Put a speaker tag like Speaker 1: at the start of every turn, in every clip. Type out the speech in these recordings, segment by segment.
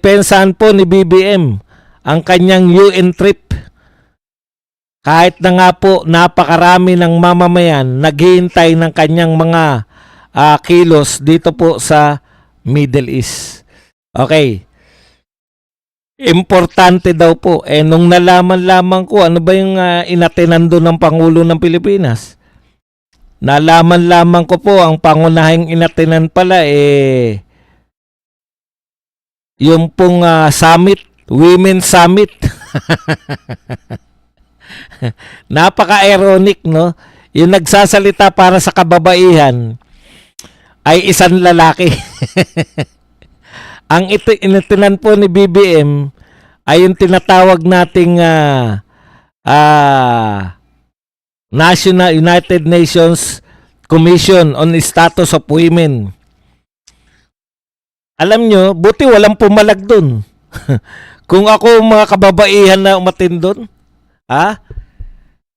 Speaker 1: dinedepensahan po ni BBM ang kanyang UN trip. Kahit na nga po napakarami ng mamamayan naghihintay ng kanyang mga kilos dito po sa Middle East. Okay. Importante daw po. Nung nalaman lamang ko, ano ba yung inatenan doon ng Pangulo ng Pilipinas? Nalaman lamang ko po, ang pangunahing inatenan pala yung pong summit, Women's Summit. Napaka-ironic, no? Yung nagsasalita para sa kababaihan ay isang lalaki. Ang inatinan po ni BBM ay yung tinatawag nating National United Nations Commission on Status of Women. Alam nyo, buti walang pumalag dun. Kung ako mga kababaihan na umatin dun,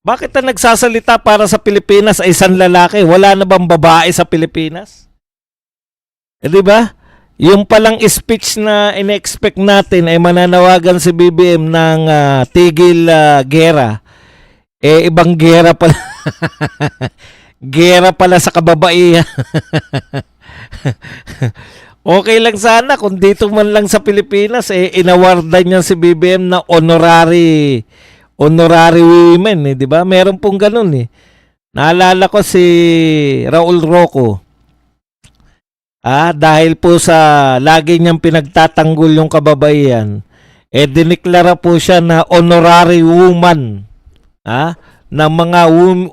Speaker 1: bakit na nagsasalita para sa Pilipinas ay isang lalaki? Wala na bang babae sa Pilipinas? Di ba? Yung palang speech na in-expect natin ay mananawagan si BBM ng tigil gera. Ibang gera pala. Gera pala sa kababaihan. Okay lang sana kung dito man lang sa Pilipinas inawardan niya si BBM na honorary women, di ba? Meron pong ganun eh. Naalala ko si Raul Roco. Dahil po sa lagi niyang pinagtatanggol yung kababaihan, diniklara po siya na honorary woman ng mga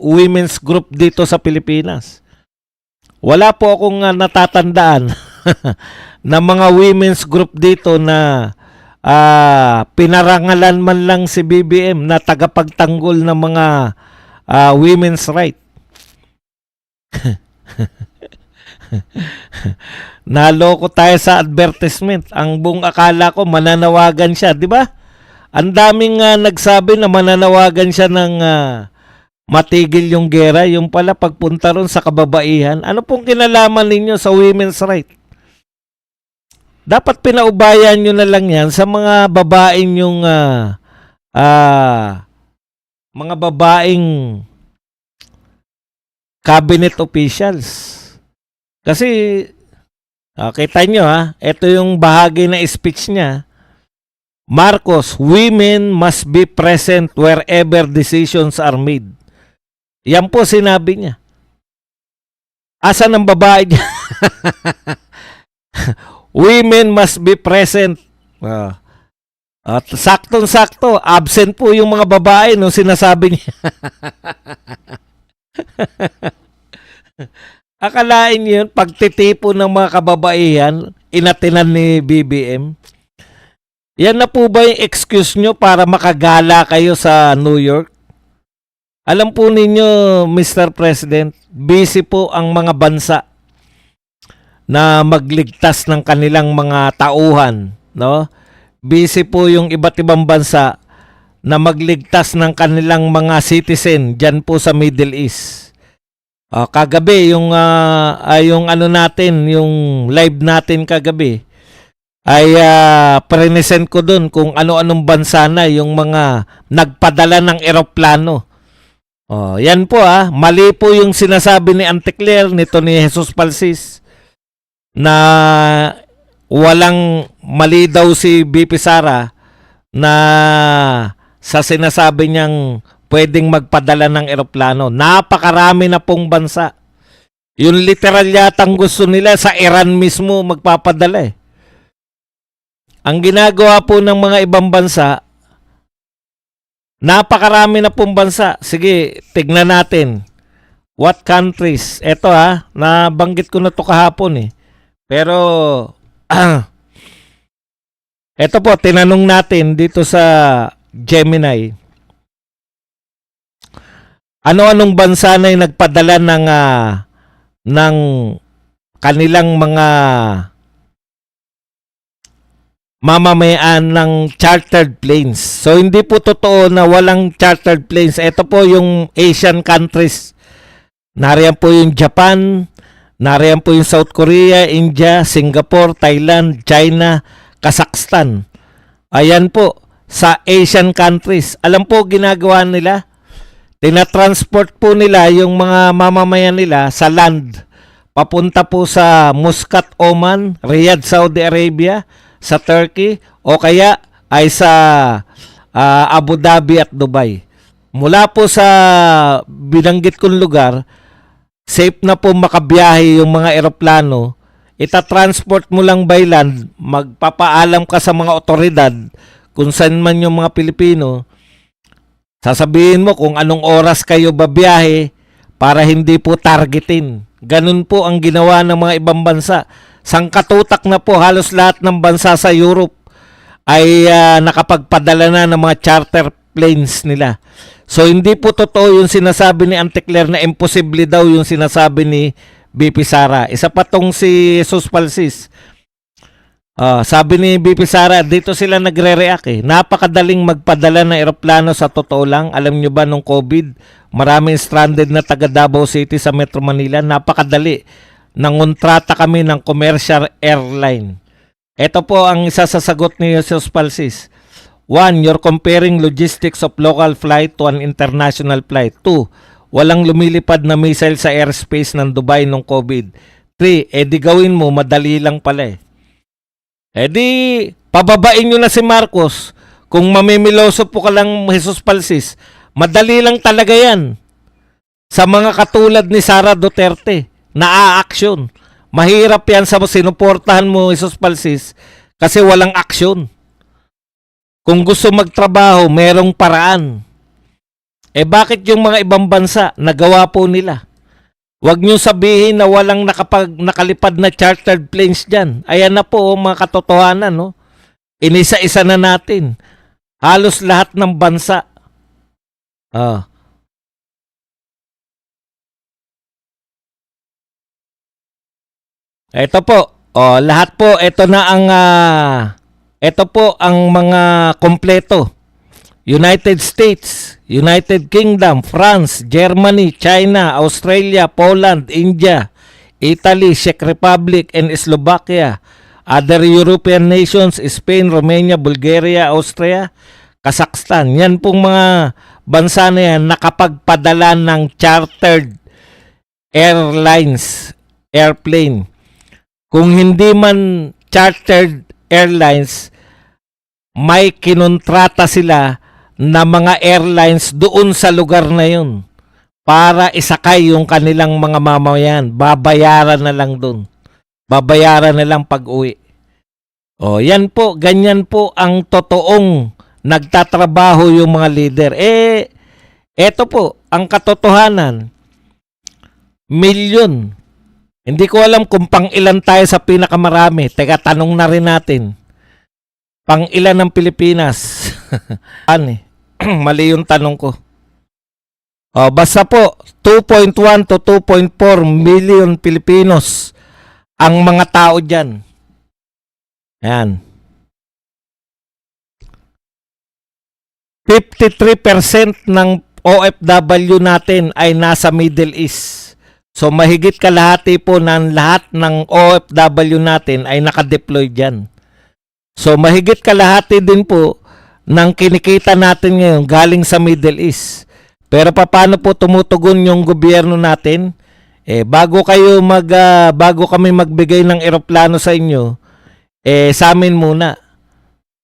Speaker 1: women's group dito sa Pilipinas. Wala po akong natatandaan na mga women's group dito na pinarangalan man lang si BBM na tagapagtanggol ng mga women's right. Naloko tayo sa advertisement. Ang buong akala ko mananawagan siya, di ba? Ang daming nagsabi na mananawagan siya ng matigil yung gera. Yung pala pagpunta ron sa kababaihan. Ano pong kinalaman ninyo sa women's right? Dapat pinaubayan nyo na lang yan sa mga babaeng yung mga babaeng cabinet officials. Kasi kita nyo ito yung bahagi na speech niya. Marcos, women must be present wherever decisions are made. Yan po sinabi niya. Asan ang babae niya? Women must be present. At saktong-sakto, absent po yung mga babae nung sinasabi niya. Akalain yun, pagtitipo ng mga kababaihan, inatinan ni BBM. Yan na po ba yung excuse nyo para makagala kayo sa New York? Alam po ninyo, Mr. President, busy po ang mga bansa na magligtas ng kanilang mga tauhan, no? Busy po yung iba't ibang bansa na magligtas ng kanilang mga citizen diyan po sa Middle East. Kagabi yung ano natin, yung live natin kagabi ay present ko doon kung ano-anong bansa na yung mga nagpadala ng eroplano. Yan po mali po yung sinasabi ni Auntie Claire nito ni Jesus Palsis na walang mali daw si BP Sara na sa sinasabi niyang pwedeng magpadala ng eroplano. Napakarami na pong bansa. Yung literal yatang gusto nila sa Iran mismo magpapadala Ang ginagawa po ng mga ibang bansa, napakarami na pong bansa. Sige, tignan natin. What countries? Ito nabanggit ko na to kahapon Pero, ito po, tinanong natin dito sa Gemini. Ano-anong bansa na yung nagpadala ng kanilang mga mamamayan ng chartered planes. So, hindi po totoo na walang chartered planes. Ito po yung Asian countries. Nariyan po yung Japan, nariyan po yung South Korea, India, Singapore, Thailand, China, Kazakhstan. Ayan po, sa Asian countries. Alam po ginagawa nila? Tinatransport po nila yung mga mamamayan nila sa land. Papunta po sa Muscat, Oman, Riyadh, Saudi Arabia, sa Turkey, o kaya ay sa Abu Dhabi at Dubai. Mula po sa binanggit kong lugar, safe na po makabiyahe yung mga eroplano. Itatransport mo lang by land, magpapaalam ka sa mga otoridad kung saan man yung mga Pilipino, sasabihin mo kung anong oras kayo babiyahe para hindi po targetin. Ganun po ang ginawa ng mga ibang bansa. Sangkatutak na po halos lahat ng bansa sa Europe ay nakapagpadala na ng mga charter planes nila. So hindi po totoo yung sinasabi ni Auntie Claire na imposible daw yung sinasabi ni BP Sara. Isa pa tong si Jesus Palsis. Sabi ni BP Sara, dito sila nagre-react eh. Napakadaling magpadala ng eroplano sa totoo lang. Alam nyo ba nung COVID, maraming stranded na taga Davao City sa Metro Manila. Napakadali. Nangontrata kami ng commercial airline. Ito po ang isa sa sagot ni Jesus Palsis. 1. You're comparing logistics of local flight to an international flight. 2. Walang lumilipad na missile sa airspace ng Dubai nung COVID. 3. Di gawin mo, madali lang pala eh. Di, pababain nyo na si Marcos. Kung mamimiloso po ka lang Jesus Palsis, madali lang talaga yan. Sa mga katulad ni Sara Duterte, na-a-action. Mahirap yan sa sinuportahan mo Jesus Palsis kasi walang action. Kung gusto magtrabaho, merong paraan. Bakit yung mga ibang bansa, nagawa po nila? Huwag nyo sabihin na walang nakalipad na chartered planes dyan. Ayan na po mga katotohanan. No? Inisa-isa na natin. Halos lahat ng bansa. Ito po. Lahat po. Ito po ang mga kompleto. United States, United Kingdom, France, Germany, China, Australia, Poland, India, Italy, Czech Republic, and Slovakia. Other European nations, Spain, Romania, Bulgaria, Austria, Kazakhstan. Yan pong mga bansa na yan nakapagpadala ng chartered airplane. Kung hindi man chartered airlines, may kinontrata sila na mga airlines doon sa lugar na yun para isakay yung kanilang mga mamamayan. Babayaran na lang doon. Babayaran na lang pag-uwi. Yan po, ganyan po ang totoong nagtatrabaho yung mga leader. Eto po, ang katotohanan, milyon. Hindi ko alam kung pang ilan tayo sa pinakamarami. Teka, tanong na rin natin. Pang ilan ng Pilipinas? Mali yung tanong ko. Basta po, 2.1 to 2.4 million Pilipinos ang mga tao dyan. Ayan. 53% ng OFW natin ay nasa Middle East. So mahigit kalahati po ng lahat ng OFW natin ay nakadeploy dyan. So mahigit kalahati din po ng kinikita natin ngayon galing sa Middle East. Pero paano po tumutugon yung gobyerno natin? Bago kami magbigay ng eroplano sa inyo, sa amin muna.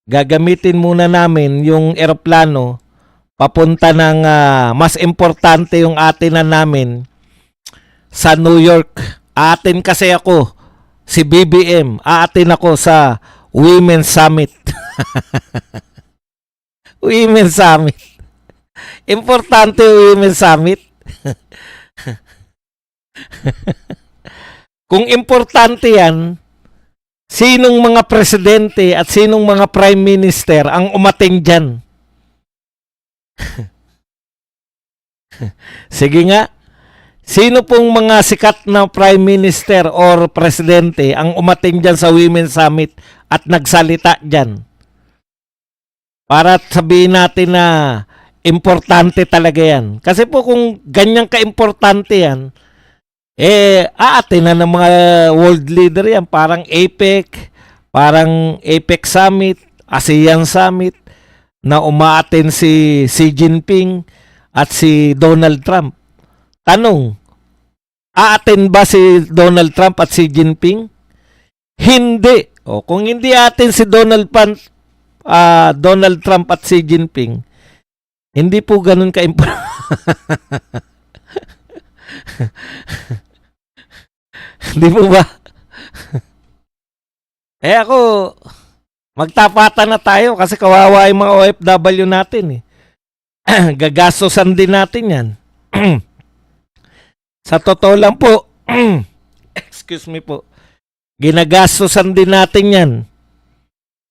Speaker 1: Gagamitin muna namin yung eroplano papunta ng mas importante yung atin na namin sa New York. Atin kasi ako, si BBM, atin ako sa Women's Summit. Women's Summit. Importante Women's Summit. Kung importante yan, sinong mga presidente at sinong mga prime minister ang umating dyan? Sige nga. Sino pong mga sikat na prime minister or presidente ang umating dyan sa Women's Summit at nagsalita dyan? Para sabihin natin na importante talaga yan. Kasi po kung ganyang ka-importante yan, aatin na ng mga world leader yan. Parang APEC, Parang APEC Summit, ASEAN Summit, na umaaten si Xi Jinping at si Donald Trump. Tanong, aaten ba si Donald Trump at Xi Jinping? Hindi. O, kung hindi atin si Donald Trump at Xi Jinping, hindi po ganun ka-importante. Hindi po ba? Ako, magtapatan na tayo kasi kawawa yung mga OFW natin eh. Gagastosan din natin yan. Sa totoo lang po, excuse me po, ginagastosan din natin yan.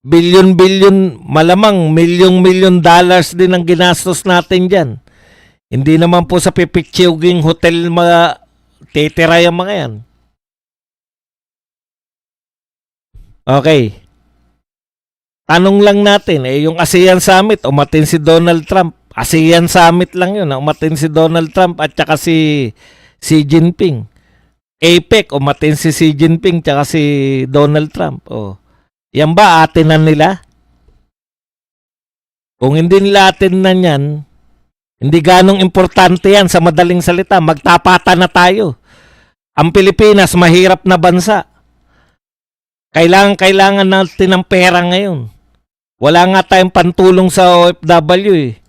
Speaker 1: Bilyon-bilyon, malamang milyong-milyon dollars din ang ginastos natin dyan. Hindi naman po sa pipiktsuging hotel mga titira yung mga yan. Okay. Tanong lang natin, yung ASEAN Summit, umatin si Donald Trump. ASEAN Summit lang yun, umatin si Donald Trump at saka si Xi Jinping. APEC, umatin si Xi Jinping at si Donald Trump. Oh. Yan ba atinan nila? Kung hindi nila atinan yan, hindi ganong importante yan sa madaling salita. Magtapatan na tayo. Ang Pilipinas, mahirap na bansa. Kailangan natin ng pera ngayon. Wala nga tayong pantulong sa OFW eh.